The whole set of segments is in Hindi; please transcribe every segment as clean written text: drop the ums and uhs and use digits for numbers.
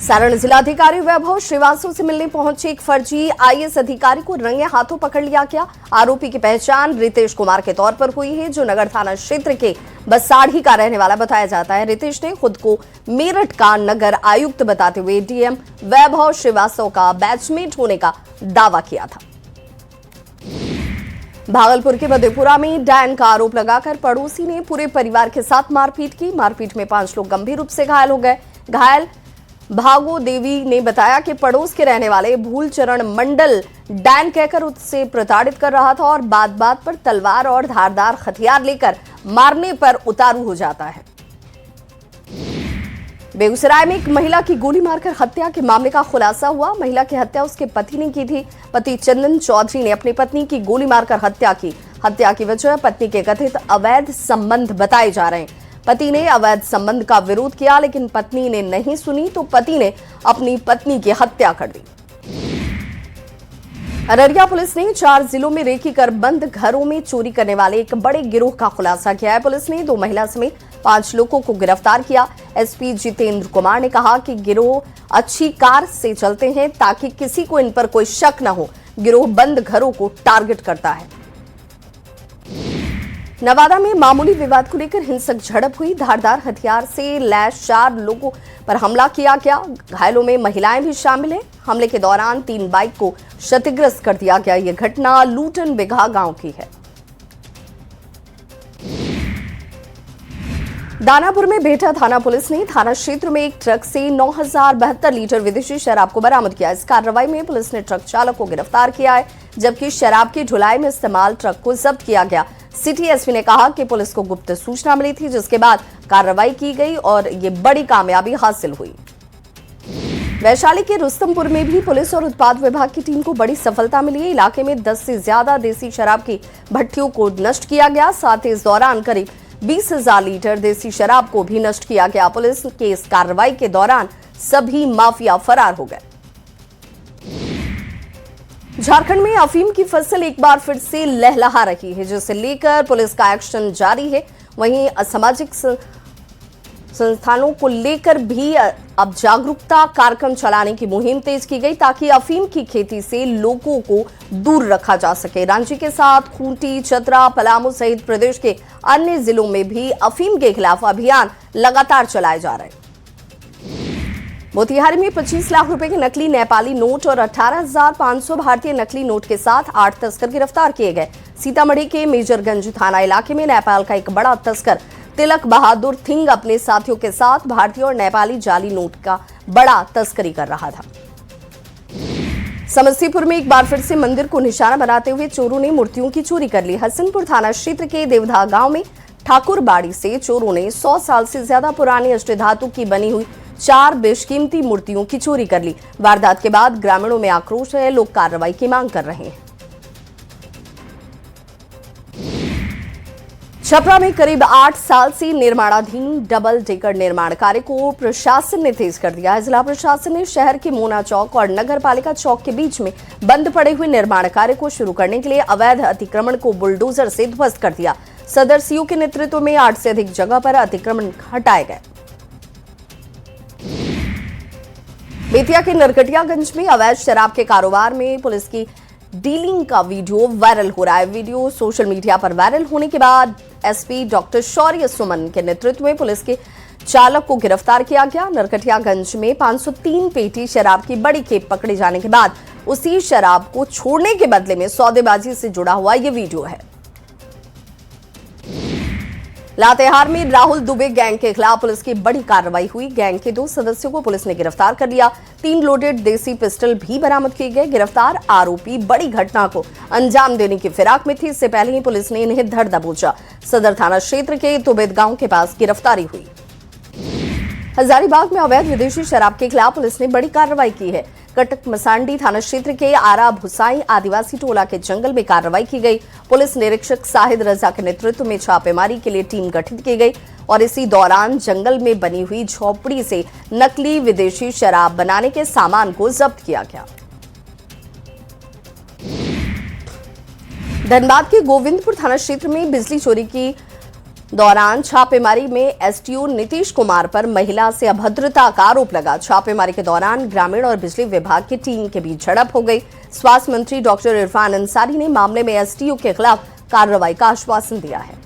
सारण जिलाधिकारी वैभव श्रीवास्तव से मिलने पहुंचे एक फर्जी आईएएस अधिकारी को रंगे हाथों पकड़ लिया गया। आरोपी की पहचान रितेश कुमार के तौर पर हुई है, जो नगर थाना क्षेत्र के बसाढ़ी का रहने वाला बताया जाता है। रितेश ने खुद को मेरठ का नगर आयुक्त बताते हुए डीएम वैभव श्रीवास्तव का बैचमेट होने का दावा किया था। भागलपुर के मधेपुरा में डैन का आरोप लगाकर पड़ोसी ने पूरे परिवार के साथ मारपीट की। मारपीट में 5 लोग गंभीर रूप से घायल हो गए। घायल भागो देवी ने बताया कि पड़ोस के रहने वाले भूलचरण मंडल डैन कहकर उससे प्रताड़ित कर रहा था और बात बात पर तलवार और धारदार हथियार लेकर मारने पर उतारू हो जाता है। बेगूसराय में एक महिला की गोली मारकर हत्या के मामले का खुलासा हुआ। महिला की हत्या उसके पति ने की थी। पति चंदन चौधरी ने अपनी पत्नी की गोली मारकर हत्या की। हत्या की वजह पत्नी के कथित अवैध संबंध बताए जा रहे हैं। पति ने अवैध संबंध का विरोध किया, लेकिन पत्नी ने नहीं सुनी तो पति ने अपनी पत्नी की हत्या कर दी। अररिया पुलिस ने 4 जिलों में रेकी कर बंद घरों में चोरी करने वाले एक बड़े गिरोह का खुलासा किया है। पुलिस ने 2 महिला समेत 5 लोगों को गिरफ्तार किया। एसपी जितेंद्र कुमार ने कहा कि गिरोह अच्छी कार से चलते हैं ताकि किसी को इन पर कोई शक न हो। गिरोह बंद घरों को टारगेट करता है। नवादा में मामूली विवाद को लेकर हिंसक झड़प हुई। धारदार हथियार से लैस 4 लोगों पर हमला किया गया। घायलों में महिलाएं भी शामिल हैं। हमले के दौरान 3 बाइक को क्षतिग्रस्त कर दिया गया। यह घटना लूटन बिघा गांव की है। दानापुर में बेटा थाना पुलिस ने थाना क्षेत्र में एक ट्रक से 9072 लीटर विदेशी शराब को बरामद किया। इस कार्रवाई में पुलिस ने ट्रक चालक को गिरफ्तार किया है, जबकि शराब की ढुलाई में इस्तेमाल ट्रक को जब्त किया गया। सिटी एसपी ने कहा कि पुलिस को गुप्त सूचना मिली थी, जिसके बाद कार्रवाई की गई और ये बड़ी कामयाबी हासिल हुई। वैशाली के रुस्तमपुर में भी पुलिस और उत्पाद विभाग की टीम को बड़ी सफलता मिली है। इलाके में 10 से ज्यादा देसी शराब की भट्टियों को नष्ट किया गया। साथ ही इस दौरान करीब 20,000 लीटर देसी शराब को भी नष्ट किया गया। पुलिस के इस कार्रवाई के दौरान सभी माफिया फरार हो गए। झारखंड में अफीम की फसल एक बार फिर से लहलहा रही है, जिसे लेकर पुलिस का एक्शन जारी है। वहीं असामाजिक संस्थानों को लेकर भी अब जागरूकता कार्यक्रम चलाने की मुहिम तेज की गई, ताकि अफीम की खेती से लोगों को दूर रखा जा सके। रांची के साथ खूंटी, चतरा, पलामू सहित प्रदेश के अन्य जिलों में भी अफीम के खिलाफ अभियान लगातार चलाए जा रहे हैं। मोतिहारी में 25 लाख रुपए के नकली नेपाली नोट और 18,500 भारतीय नकली नोट के साथ 8 तस्कर गिरफ्तार किए गए। सीतामढ़ी के मेजरगंज थाना इलाके में नेपाल का एक बड़ा तस्कर तिलक बहादुर थिंग अपने साथियों के साथ भारतीय और नेपाली जाली नोट का बड़ा तस्करी कर रहा था। समस्तीपुर में एक बार फिर से मंदिर को निशाना बनाते हुए चोरों ने मूर्तियों की चोरी कर ली। हसनपुर थाना क्षेत्र के देवधा गांव में ठाकुरबाड़ी से चोरों ने 100 साल से ज्यादा पुरानी अष्टधातु की बनी हुई 4 बेशकीमती मूर्तियों की चोरी कर ली। वारदात के बाद ग्रामीणों में आक्रोश है। लोग कार्रवाई की मांग कर रहे हैं। छपरा में करीब 8 साल से निर्माणाधीन डबल डेकर निर्माण कार्य को प्रशासन ने तेज कर दिया है। जिला प्रशासन ने शहर के मोना चौक और नगर पालिका चौक के बीच में बंद पड़े हुए निर्माण कार्य को शुरू करने के लिए अवैध अतिक्रमण को बुलडोजर से ध्वस्त कर दिया। सदर सीओ के नेतृत्व में 8 से अधिक जगह पर अतिक्रमण हटाए गए। बेतिया के नरकटियागंज में अवैध शराब के कारोबार में पुलिस की डीलिंग का वीडियो वायरल हो रहा है। वीडियो सोशल मीडिया पर वायरल होने के बाद एसपी डॉक्टर शौर्य सुमन के नेतृत्व में पुलिस के चालक को गिरफ्तार किया गया। नरकटियागंज में 503 पेटी शराब की बड़ी खेप पकड़े जाने के बाद उसी शराब को छोड़ने के बदले में सौदेबाजी से जुड़ा हुआ ये वीडियो है। लातेहार में राहुल दुबे गैंग के खिलाफ पुलिस की बड़ी कार्रवाई हुई। गैंग के 2 सदस्यों को पुलिस ने गिरफ्तार कर लिया। 3 लोडेड देसी पिस्टल भी बरामद किए गए। गिरफ्तार आरोपी बड़ी घटना को अंजाम देने की फिराक में थी। इससे पहले ही पुलिस ने इन्हें धर दबोचा। सदर थाना क्षेत्र के तुबेद गांव के पास गिरफ्तारी हुई। हजारीबाग में अवैध विदेशी शराब के खिलाफ पुलिस ने बड़ी कार्रवाई की है। कटक मसांडी थाना क्षेत्र के आरा भुसाई आदिवासी टोला के जंगल में कार्रवाई की गई। पुलिस निरीक्षक साहिद रजा के नेतृत्व में छापेमारी के लिए टीम गठित की गई और इसी दौरान जंगल में बनी हुई झोपड़ी से नकली विदेशी शराब बनाने के सामान को जब्त किया गया। धनबाद के गोविंदपुर थाना क्षेत्र में बिजली चोरी की दौरान छापेमारी में एसटीओ नीतीश कुमार पर महिला से अभद्रता का आरोप लगा। छापेमारी के दौरान ग्रामीण और बिजली विभाग की टीम के बीच झड़प हो गई। स्वास्थ्य मंत्री डॉक्टर इरफान अंसारी ने मामले में एसटीओ के खिलाफ कार्रवाई का आश्वासन दिया है।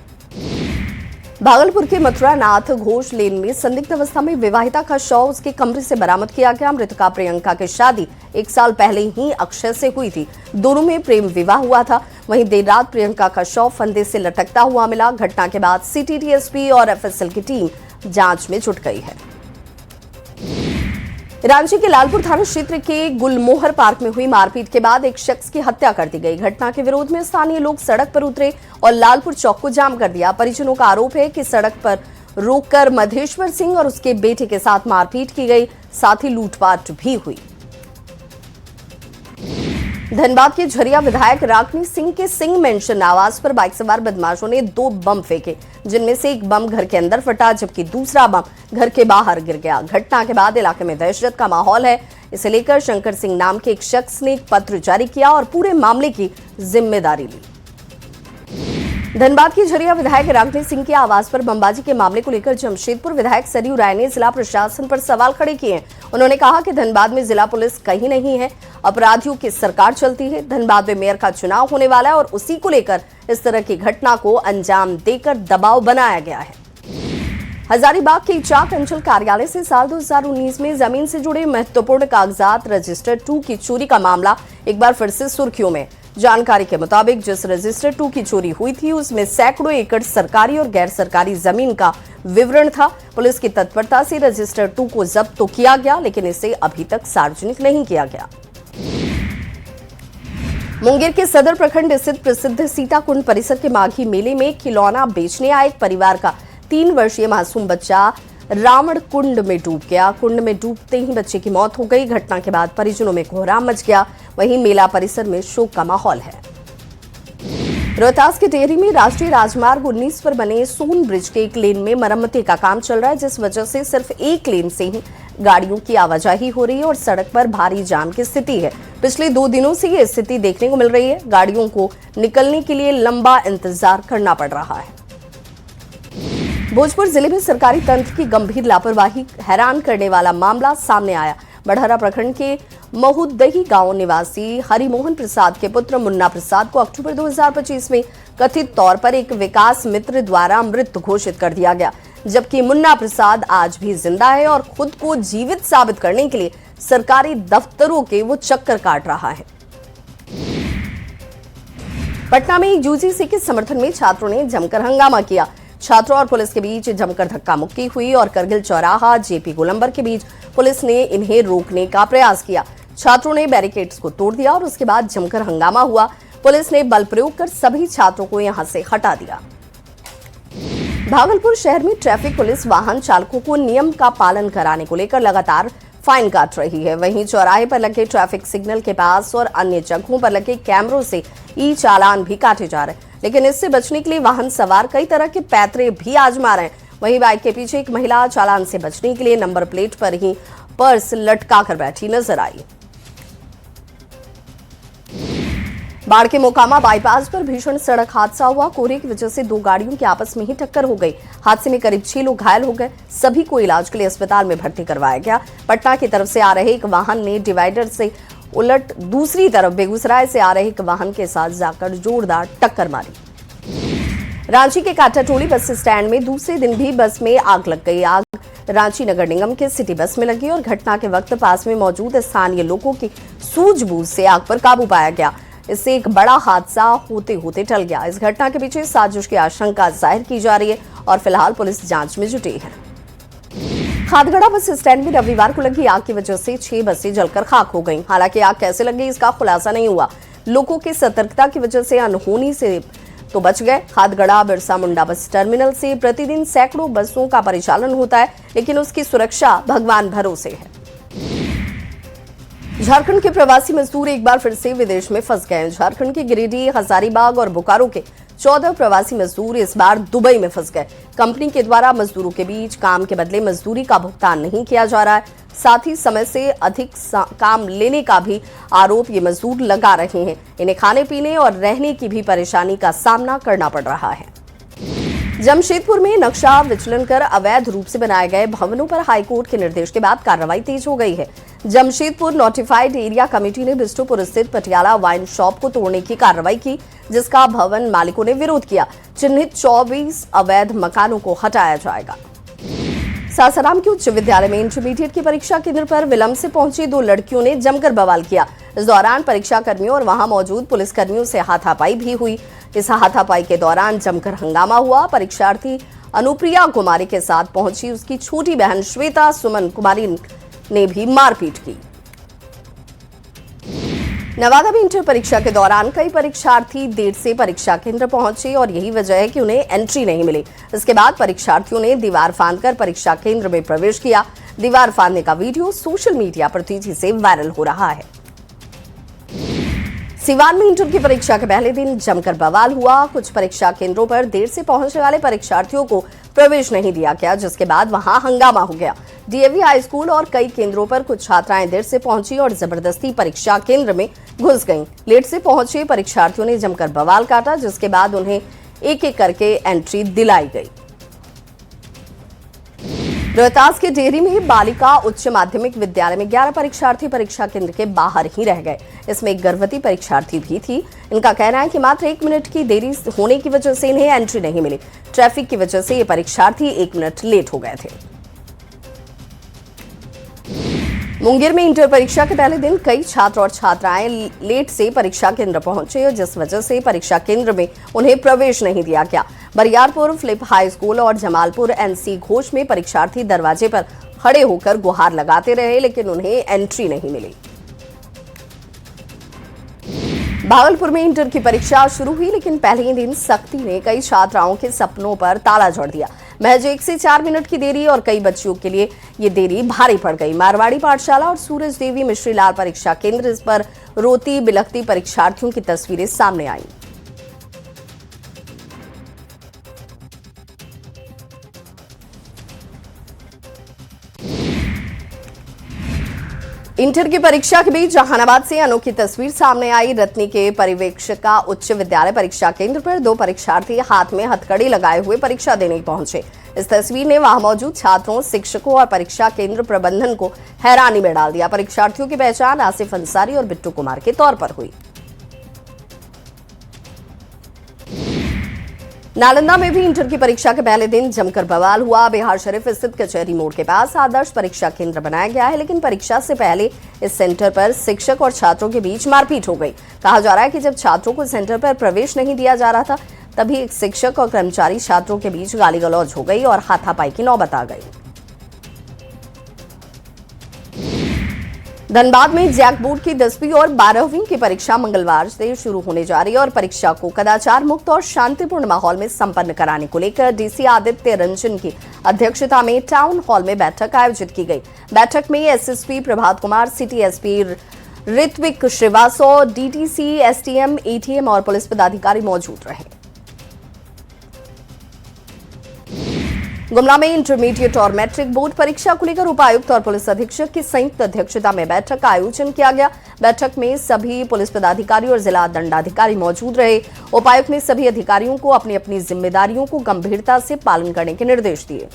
भागलपुर के मथुरा नाथ घोष लेन में संदिग्ध अवस्था में विवाहिता का शव उसके कमरे से बरामद किया गया। मृतका प्रियंका की शादी 1 साल पहले ही अक्षय से हुई थी। दोनों में प्रेम विवाह हुआ था। वहीं देर रात प्रियंका का शव फंदे से लटकता हुआ मिला। घटना के बाद सिटी डीएसपी और एफएसएल की टीम जांच में जुट गई है। रांची के लालपुर थाना क्षेत्र के गुलमोहर पार्क में हुई मारपीट के बाद एक शख्स की हत्या कर दी गई। घटना के विरोध में स्थानीय लोग सड़क पर उतरे और लालपुर चौक को जाम कर दिया। परिजनों का आरोप है कि सड़क पर रोककर मधेश्वर सिंह और उसके बेटे के साथ मारपीट की गई, साथ ही लूटपाट भी हुई। धनबाद के झरिया विधायक रागनी सिंह के सिंह मेंशन आवास पर बाइक सवार बदमाशों ने 2 बम फेंके, जिनमें से एक बम घर के अंदर फटा जबकि दूसरा बम घर के बाहर गिर गया। घटना के बाद इलाके में दहशत का माहौल है। इसे लेकर शंकर सिंह नाम के एक शख्स ने एक पत्र जारी किया और पूरे मामले की जिम्मेदारी ली। धनबाद की झरिया विधायक रागनी सिंह के आवास पर बमबाजी के मामले को लेकर जमशेदपुर विधायक सरयू राय ने जिला प्रशासन पर सवाल खड़े किए हैं। उन्होंने कहा कि धनबाद में जिला पुलिस कहीं नहीं है, अपराधियों की सरकार चलती है। धनबाद में मेयर का चुनाव होने वाला है और उसी को लेकर इस तरह की घटना को अंजाम देकर दबाव बनाया गया है। हजारीबाग के चाक अंचल कार्यालय से साल 2019 में जमीन से जुड़े महत्वपूर्ण कागजात रजिस्टर 2 की चोरी का मामला एक बार फिर से सुर्खियों में। जानकारी के मुताबिक जिस रजिस्टर 2 की चोरी हुई थी उसमें सैकड़ों एकड़ सरकारी और गैर सरकारी जमीन का विवरण था। पुलिस की तत्परता से रजिस्टर 2 को जब्त तो किया गया, लेकिन इसे अभी तक सार्वजनिक नहीं किया गया। मुंगेर के सदर प्रखंड स्थित प्रसिद्ध सीताकुंड परिसर के माघी मेले में खिलौना बेचने आए एक परिवार का 3 वर्षीय मासूम बच्चा रावण कुंड में डूब गया। कुंड में डूबते ही बच्चे की मौत हो गई। घटना के बाद परिजनों में कोहराम मच गया। वहीं मेला परिसर में शोक का माहौल है। रोहतास के टेहरी में राष्ट्रीय राजमार्ग 19 पर बने सोन ब्रिज के एक लेन में मरम्मती का काम चल रहा है, जिस वजह से सिर्फ एक लेन से ही गाड़ियों की आवाजाही हो रही है और सड़क पर भारी जाम की स्थिति है। पिछले 2 दिनों से ये स्थिति देखने को मिल रही है। गाड़ियों को निकलने के लिए लंबा इंतजार करना पड़ रहा है। भोजपुर जिले में सरकारी तंत्र की गंभीर लापरवाही हैरान करने वाला मामला सामने आया। बड़हरा प्रखंड के महुदही गांव निवासी हरिमोहन प्रसाद के पुत्र मुन्ना प्रसाद को अक्टूबर 2025 में कथित तौर पर एक विकास मित्र द्वारा मृत घोषित कर दिया गया, जबकि मुन्ना प्रसाद आज भी जिंदा है और खुद को जीवित साबित करने के लिए सरकारी दफ्तरों के वो चक्कर काट रहा है। पटना में यूजीसी के समर्थन में छात्रों ने जमकर हंगामा किया। छात्रों और पुलिस के बीच जमकर धक्का मुक्की हुई और करगिल चौराहा जेपी गोलंबर के बीच पुलिस ने इन्हें रोकने का प्रयास किया। छात्रों ने बैरिकेड्स को तोड़ दिया और उसके बाद जमकर हंगामा हुआ। पुलिस ने बल प्रयोग कर सभी छात्रों को यहां से हटा दिया। भागलपुर शहर में ट्रैफिक पुलिस वाहन चालकों को नियम का पालन कराने को लेकर लगातार फाइन काट रही है। वहीं चौराहे पर लगे ट्रैफिक सिग्नल के पास और अन्य जगहों पर लगे कैमरों से ई चालान भी काटे जा रहे हैं, लेकिन इससे बचने के लिए वाहन सवार कई तरह के पैतरे भी आजमा रहे हैं। वहीं बाइक के पीछे एक महिला चालान से बचने के लिए नंबर प्लेट पर ही पर्स लटका कर बैठी नजर आई। बाढ़ के मोकामा बाईपास पर भीषण सड़क हादसा हुआ। कोहरे की वजह से 2 गाड़ियों की आपस में ही टक्कर हो गई। हादसे में करीब 6 लोग घायल हो गए। सभी को इलाज के लिए अस्पताल में भर्ती करवाया गया। पटना की तरफ से आ रहे एक वाहन ने डिवाइडर से उलट दूसरी तरफ बेगूसराय से आ रहे एक वाहन के साथ जाकर जोरदार टक्कर मारी। रांची के काटाटोली बस स्टैंड में दूसरे दिन भी बस में आग लग गई। आग रांची नगर निगम के सिटी बस में लगी और घटना के वक्त पास में मौजूद स्थानीय लोगों की सूझबूझ से आग पर काबू पाया गया। इससे एक बड़ा हादसा होते होते टल गया। इस घटना के पीछे साजिश की आशंका जाहिर की जा रही है और फिलहाल पुलिस जांच में जुटी है। खादगड़ा बस स्टैंड में रविवार को लगी आग की वजह से 6 बसें जलकर खाक हो गईं। हालांकि आग कैसे लगी इसका खुलासा नहीं हुआ। लोगों की सतर्कता की वजह से अनहोनी से तो बच गए। खादगड़ा बिरसा मुंडा बस टर्मिनल से प्रतिदिन सैकड़ों बसों का परिचालन होता है, लेकिन उसकी सुरक्षा भगवान भरोसे है। झारखंड के प्रवासी मजदूर एक बार फिर से विदेश में फंस गए। झारखंड के गिरिडीह, हजारीबाग और बोकारो के 14 प्रवासी मजदूर इस बार दुबई में फंस गए। कंपनी के द्वारा मजदूरों के बीच काम के बदले मजदूरी का भुगतान नहीं किया जा रहा है। साथ ही समय से अधिक काम लेने का भी आरोप ये मजदूर लगा रहे हैं। इन्हें खाने पीने और रहने की भी परेशानी का सामना करना पड़ रहा है। जमशेदपुर में नक्शा विचलन कर अवैध रूप से बनाए गए भवनों पर हाईकोर्ट के निर्देश के बाद कार्रवाई तेज हो गई है। जमशेदपुर नोटिफाइड एरिया कमेटी ने बिष्टुपुर स्थित पटियाला वाइन शॉप को तोड़ने की कार्रवाई की, जिसका भवन मालिकों ने विरोध किया। चिन्हित 24 अवैध मकानों को हटाया जाएगा। सासाराम के उच्च विद्यालय में इंटरमीडिएट की परीक्षा केंद्र पर विलंब से पहुंची 2 लड़कियों ने जमकर बवाल किया। इस दौरान परीक्षा कर्मियों और वहां मौजूद पुलिसकर्मियों से हाथापाई भी हुई। इस हाथापाई के दौरान जमकर हंगामा हुआ। परीक्षार्थी अनुप्रिया कुमारी के साथ पहुंची उसकी छोटी बहन श्वेता सुमन कुमारी ने भी मारपीट की। नवादा में इंटर परीक्षा के दौरान कई परीक्षार्थी देर से परीक्षा केंद्र पहुंचे और यही वजह है कि उन्हें एंट्री नहीं मिली। इसके बाद परीक्षार्थियों ने दीवार फांदकर परीक्षा केंद्र में प्रवेश किया। दीवार फांदने का वीडियो सोशल मीडिया पर तेजी से वायरल हो रहा है। सिवान में इंटर की परीक्षा के पहले दिन जमकर बवाल हुआ। कुछ परीक्षा केंद्रों पर देर से पहुंचने वाले परीक्षार्थियों को प्रवेश नहीं दिया गया, जिसके बाद वहां हंगामा हो गया। डीएवी हाई स्कूल और कई केंद्रों पर कुछ छात्राएं देर से पहुंची और जबरदस्ती परीक्षा केंद्र में घुस गईं। लेट से पहुंचे परीक्षार्थियों ने जमकर बवाल काटा, जिसके बाद उन्हें एक एक करके एंट्री दिलाई गई। रोहतास के डेहरी में बालिका उच्च माध्यमिक विद्यालय में 11 परीक्षार्थी परीक्षा केंद्र के बाहर ही रह गए। इसमें एक गर्भवती परीक्षार्थी भी थी। इनका कहना है कि मात्र 1 मिनट की देरी होने की वजह से इन्हें एंट्री नहीं मिली। ट्रैफिक की वजह से ये परीक्षार्थी 1 मिनट लेट हो गए थे। मुंगेर में इंटर परीक्षा के पहले दिन कई छात्र और छात्राएं लेट से परीक्षा केंद्र पहुंचे, जिस वजह से परीक्षा केंद्र में उन्हें प्रवेश नहीं दिया गया। बरियारपुर फ्लिप हाई स्कूल और जमालपुर एनसी घोष में परीक्षार्थी दरवाजे पर खड़े होकर गुहार लगाते रहे, लेकिन उन्हें एंट्री नहीं मिली। भागलपुर में इंटर की परीक्षा शुरू हुई, लेकिन पहले ही दिन सख्ती ने कई छात्राओं के सपनों पर ताला जड़ दिया। महज 1 से 4 मिनट की देरी और कई बच्चियों के लिए ये देरी भारी पड़ गई। मारवाड़ी पाठशाला और सूरज देवी मिश्रीलाल परीक्षा केंद्र, इस पर रोती बिलखती परीक्षार्थियों की तस्वीरें सामने आई। इंटर की परीक्षा के बीच जहानाबाद से अनोखी तस्वीर सामने आई। रत्नी के परिवेक्षका उच्च विद्यालय परीक्षा केंद्र पर 2 परीक्षार्थी हाथ में हथकड़ी लगाए हुए परीक्षा देने पहुंचे। इस तस्वीर ने वहां मौजूद छात्रों, शिक्षकों और परीक्षा केंद्र प्रबंधन को हैरानी में डाल दिया। परीक्षार्थियों की पहचान आसिफ अंसारी और बिट्टू कुमार के तौर पर हुई। नालंदा में भी इंटर की परीक्षा के पहले दिन जमकर बवाल हुआ। बिहार शरीफ स्थित कचहरी मोड़ के पास आदर्श परीक्षा केंद्र बनाया गया है, लेकिन परीक्षा से पहले इस सेंटर पर शिक्षक और छात्रों के बीच मारपीट हो गई। कहा जा रहा है कि जब छात्रों को सेंटर पर प्रवेश नहीं दिया जा रहा था, तभी एक शिक्षक और कर्मचारी छात्रों के बीच गाली गलौज हो गई और हाथापाई की नौबत आ गई। धनबाद में जैक बोर्ड की 10वीं और 12वीं की परीक्षा मंगलवार से शुरू होने जा रही है और परीक्षा को कदाचार मुक्त और शांतिपूर्ण माहौल में संपन्न कराने को लेकर डीसी आदित्य रंजन की अध्यक्षता में टाउन हॉल में बैठक आयोजित की गई। बैठक में SSP Prabhat Kumar, city SP Ritwik Srivastava, DTC, STM, ATM और पुलिस पदाधिकारी मौजूद रहे। गुमला में इंटरमीडिएट और मैट्रिक बोर्ड परीक्षा को लेकर उपायुक्त और पुलिस अधीक्षक की संयुक्त अध्यक्षता में बैठक का आयोजन किया गया। बैठक में सभी पुलिस पदाधिकारी और जिला दंडाधिकारी मौजूद रहे। उपायुक्त ने सभी अधिकारियों को अपनी अपनी जिम्मेदारियों को गंभीरता से पालन करने के निर्देश दिए।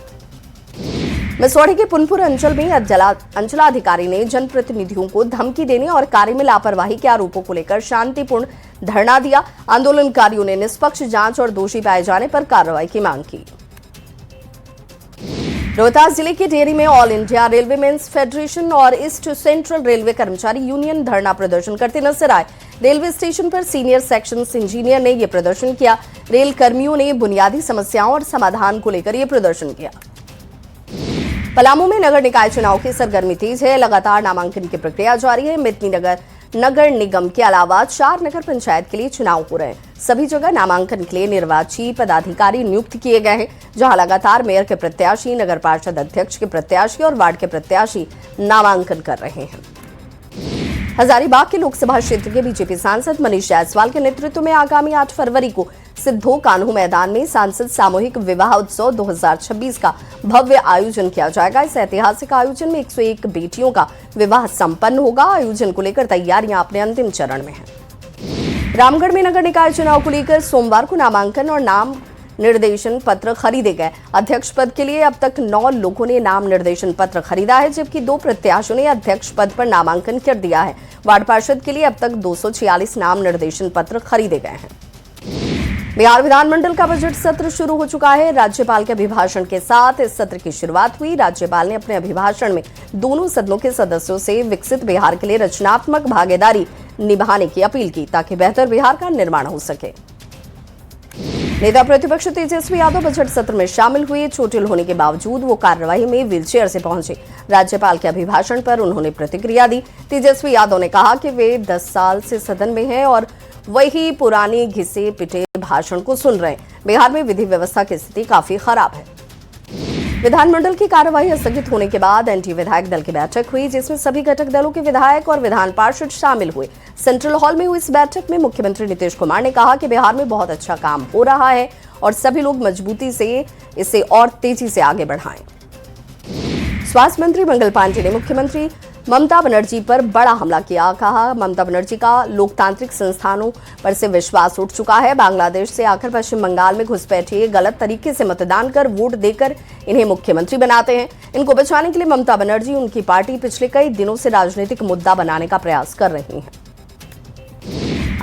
मिसौड़ी के पुनपुर अंचल में अंचलाधिकारी ने जनप्रतिनिधियों को धमकी देने और कार्य में लापरवाही के आरोपों को लेकर शांतिपूर्ण धरना दिया। आंदोलनकारियों ने निष्पक्ष जांच और दोषी पाए जाने पर कार्रवाई की मांग की। रोहतास जिले के डेहरी में all India railway men's federation और ईस्ट सेंट्रल रेलवे कर्मचारी यूनियन धरना प्रदर्शन करते नजर आए। रेलवे स्टेशन पर सीनियर सेक्शंस इंजीनियर ने यह प्रदर्शन किया। रेल कर्मियों ने बुनियादी समस्याओं और समाधान को लेकर यह प्रदर्शन किया। पलामू में नगर निकाय चुनाव की सरगर्मी तेज है। लगातार नामांकन की प्रक्रिया जारी है। मितनी नगर निगम के अलावा 4 नगर पंचायत के लिए चुनाव हो रहे हैं। सभी जगह नामांकन के लिए निर्वाची पदाधिकारी नियुक्त किए गए हैं, जहां लगातार मेयर के प्रत्याशी, नगर पार्षद अध्यक्ष के प्रत्याशी और वार्ड के प्रत्याशी नामांकन कर रहे हैं। हजारीबाग के लोकसभा क्षेत्र के बीजेपी सांसद मनीष जायसवाल के नेतृत्व में आगामी 8 फरवरी को सिद्धो कान्हू मैदान में सांसद सामूहिक विवाह उत्सव 2026 का भव्य आयोजन किया जाएगा। इस ऐतिहासिक आयोजन में 101 बेटियों का विवाह संपन्न होगा। आयोजन को लेकर तैयारियां अपने अंतिम चरण में हैं। रामगढ़ में नगर निकाय चुनाव को लेकर सोमवार को नामांकन और नाम निर्देशन पत्र खरीदे गए। अध्यक्ष पद के लिए अब तक 9 लोगों ने नाम निर्देशन पत्र खरीदा है, जबकि 2 प्रत्याशियों ने अध्यक्ष पद पर नामांकन कर दिया है। वार्ड पार्षद के लिए अब तक 246 नाम निर्देशन पत्र खरीदे गए हैं। बिहार विधानमंडल का बजट सत्र शुरू हो चुका है। राज्यपाल के अभिभाषण के साथ इस सत्र की शुरुआत हुई। राज्यपाल ने अपने अभिभाषण में दोनों सदनों के सदस्यों से विकसित बिहार के लिए रचनात्मक भागीदारी निभाने की अपील की, ताकि बेहतर बिहार का निर्माण हो सके। नेता प्रतिपक्ष तेजस्वी यादव बजट सत्र में शामिल हुए। चोटिल होने के बावजूद वो कार्यवाही में व्हीलचेयर से पहुंचे। राज्यपाल के अभिभाषण पर उन्होंने प्रतिक्रिया दी। तेजस्वी यादव ने कहा कि वे 10 साल से सदन में हैं और वही पुराने घिसे पिटे भाषण को सुन रहे हैं। बिहार में विधि व्यवस्था की स्थिति काफी खराब है। विधानमंडल की कार्यवाही स्थगित होने के बाद एनडीए विधायक दल की बैठक हुई, जिसमें सभी घटक दलों के विधायक और विधान पार्षद शामिल हुए। सेंट्रल हॉल में हुई इस बैठक में मुख्यमंत्री नीतीश कुमार ने कहा कि बिहार में बहुत अच्छा काम हो रहा है और सभी लोग मजबूती से इसे और तेजी से आगे बढ़ाएं। स्वास्थ्य मंत्री मंगल पांडे ने मुख्यमंत्री ममता बनर्जी पर बड़ा हमला किया। कहा, ममता बनर्जी का लोकतांत्रिक संस्थानों पर से विश्वास उठ चुका है। बांग्लादेश से आकर पश्चिम बंगाल में घुसपैठे गलत तरीके से मतदान कर वोट देकर इन्हें मुख्यमंत्री बनाते हैं। इनको बचाने के लिए ममता बनर्जी उनकी पार्टी पिछले कई दिनों से राजनीतिक मुद्दा बनाने का प्रयास कर रही है।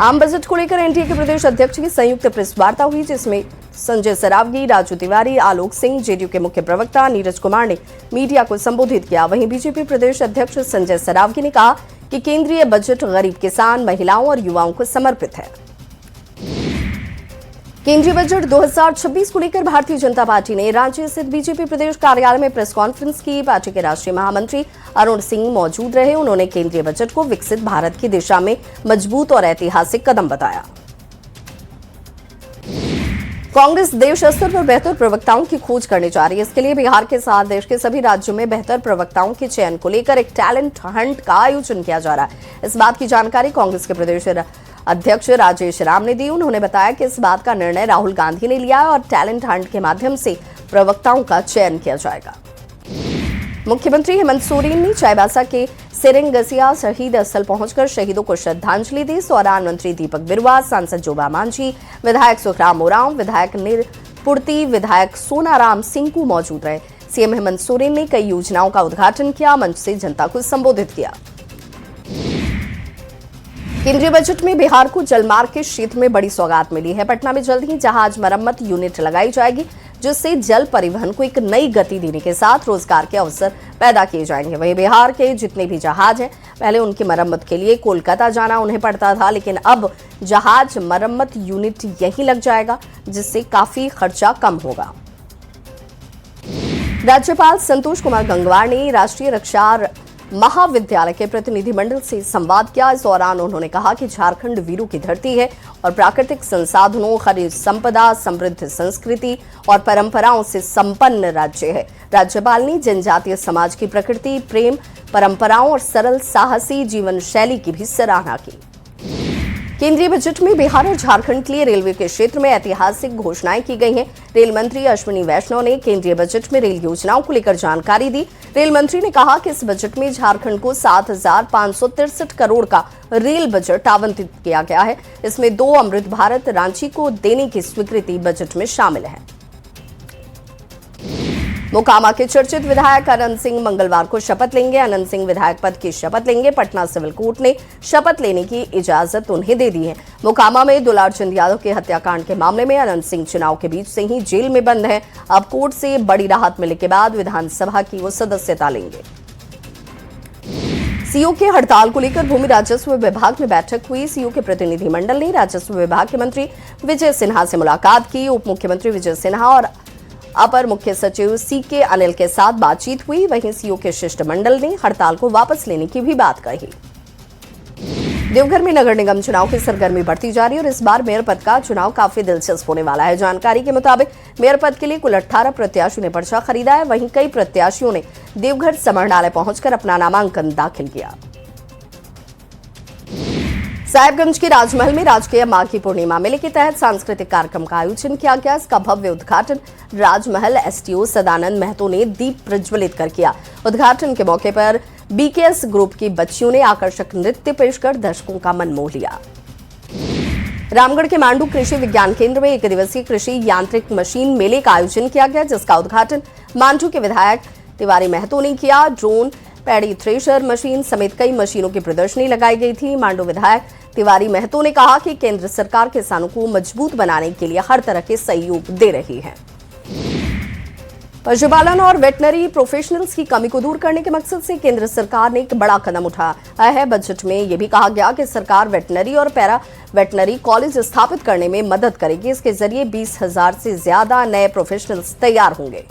आम बजट को लेकर एनडीए के प्रदेश अध्यक्ष की संयुक्त प्रेस वार्ता हुई, जिसमें संजय सरावगी, राजू तिवारी, आलोक सिंह, जेडीयू के मुख्य प्रवक्ता नीरज कुमार ने मीडिया को संबोधित किया। वहीं बीजेपी प्रदेश अध्यक्ष संजय सरावगी ने कहा कि केंद्रीय बजट गरीब किसान, महिलाओं और युवाओं को समर्पित है। केंद्रीय बजट 2026 को लेकर भारतीय जनता पार्टी ने रांची स्थित बीजेपी प्रदेश कार्यालय में प्रेस कॉन्फ्रेंस की। पार्टी के राष्ट्रीय महामंत्री अरुण सिंह मौजूद रहे। उन्होंने केंद्रीय बजट को विकसित भारत की दिशा में मजबूत और ऐतिहासिक कदम बताया। कांग्रेस देश स्तर पर बेहतर प्रवक्ताओं की खोज करने जा रही है। इसके लिए बिहार के साथ देश के सभी राज्यों में बेहतर प्रवक्ताओं के चयन को लेकर एक टैलेंट हंट का आयोजन किया जा रहा है। इस बात की जानकारी कांग्रेस के प्रदेश अध्यक्ष राजेश राम ने दी। उन्होंने बताया कि इस बात का निर्णय राहुल गांधी ने लिया है और टैलेंट हंट के माध्यम से प्रवक्ताओं का चयन किया जाएगा। मुख्यमंत्री हेमंत सोरेन ने चाईबासा के सेरेंगसिया शहीद स्थल पहुंचकर शहीदों को श्रद्धांजलि दी। दौरान मंत्री दीपक बिरुवा, सांसद जोबा मांझी, विधायक सुखराम उरांव, विधायक निरपुर्ति, विधायक सोनाराम सिंकू मौजूद रहे। सीएम हेमंत सोरेन ने कई योजनाओं का उद्घाटन किया, मंच से जनता को संबोधित किया। केंद्रीय बजट में बिहार को जलमार्ग के क्षेत्र में बड़ी सौगात मिली है। पटना में जल्द ही जहाज मरम्मत यूनिट लगाई जाएगी, जिससे जल परिवहन को एक नई गति देने के साथ रोजगार के अवसर पैदा किए जाएंगे। वहीं बिहार के जितने भी जहाज हैं, पहले उनकी मरम्मत के लिए कोलकाता जाना उन्हें पड़ता था, लेकिन अब जहाज मरम्मत यूनिट यहीं लग जाएगा, जिससे काफी खर्चा कम होगा। राज्यपाल संतोष कुमार गंगवार ने राष्ट्रीय रक्षा महाविद्यालय के प्रतिनिधिमंडल से संवाद किया। इस दौरान उन्होंने कहा कि झारखंड वीरों की धरती है और प्राकृतिक संसाधनों, खनिज संपदा, समृद्ध संस्कृति और परंपराओं से संपन्न राज्य है। राज्यपाल ने जनजातीय समाज की प्रकृति, प्रेम, परंपराओं और सरल साहसी जीवन शैली की भी सराहना की। केंद्रीय बजट में बिहार और झारखंड के लिए रेलवे के क्षेत्र में ऐतिहासिक घोषणाएं की गई हैं। रेल मंत्री अश्विनी वैष्णव ने केंद्रीय बजट में रेल योजनाओं को लेकर जानकारी दी। रेल मंत्री ने कहा कि इस बजट में झारखंड को 7,563 करोड़ का रेल बजट आवंटित किया गया है। इसमें 2 अमृत भारत रांची को देने की स्वीकृति बजट में शामिल है। मोकामा के चर्चित विधायक अनंत सिंह मंगलवार को शपथ लेंगे। अनंत सिंह विधायक पद की शपथ लेंगे। पटना सिविल कोर्ट ने शपथ लेने की इजाजत उन्हें दे दी है। मोकामा में दुलारचंद यादव के हत्याकांड के मामले में अनंत सिंह चुनाव के बीच से ही जेल में बंद हैं। अब कोर्ट से बड़ी राहत मिलने के बाद विधानसभा की वो सदस्यता लेंगे। सीओ के हड़ताल को लेकर भूमि राजस्व विभाग में बैठक हुई। सीओ के प्रतिनिधिमंडल ने राजस्व विभाग के मंत्री विजय सिन्हा से मुलाकात की। उप मुख्यमंत्री विजय सिन्हा और अपर मुख्य सचिव सीके अनिल के साथ बातचीत हुई। वहीं सीओ के शिष्टमंडल ने हड़ताल को वापस लेने की भी बात कही। देवघर में नगर निगम चुनाव की सरगर्मी बढ़ती जा रही है और इस बार मेयर पद का चुनाव काफी दिलचस्प होने वाला है। जानकारी के मुताबिक मेयर पद के लिए कुल 18 प्रत्याशियों ने पर्चा खरीदा है। वहीं कई प्रत्याशियों ने देवघर समाहरणालय पहुंचकर अपना नामांकन दाखिल किया। साहिबगंज के राजमहल में राजकीय माघी पूर्णिमा मेले के तहत सांस्कृतिक कार्यक्रम का आयोजन किया गया। इसका भव्य उद्घाटन राजमहल एसटीओ सदानंद महतो ने दीप प्रज्वलित कर किया। उद्घाटन के मौके पर बीकेएस ग्रुप की बच्चियों ने आकर्षक नृत्य पेश कर दर्शकों का मन मोह लिया। रामगढ़ के मांडू कृषि विज्ञान केंद्र में 1 दिवसीय कृषि यांत्रिक मशीन मेले का आयोजन किया गया, जिसका उद्घाटन मांडू के विधायक तिवारी महतो ने किया। ड्रोन, पैडी थ्रेशर मशीन समेत कई मशीनों की प्रदर्शनी लगाई गई थी। मांडू विधायक तिवारी महतो ने कहा कि केंद्र सरकार किसानों को मजबूत बनाने के लिए हर तरह के सहयोग दे रही है। पशुपालन और वेटनरी प्रोफेशनल्स की कमी को दूर करने के मकसद से केंद्र सरकार ने एक बड़ा कदम उठाया है। बजट में यह भी कहा गया कि सरकार वेटनरी और पैरा वेटनरी कॉलेज स्थापित करने में मदद करेगी। इसके जरिए 20,000 से ज्यादा नए प्रोफेशनल्स तैयार होंगे।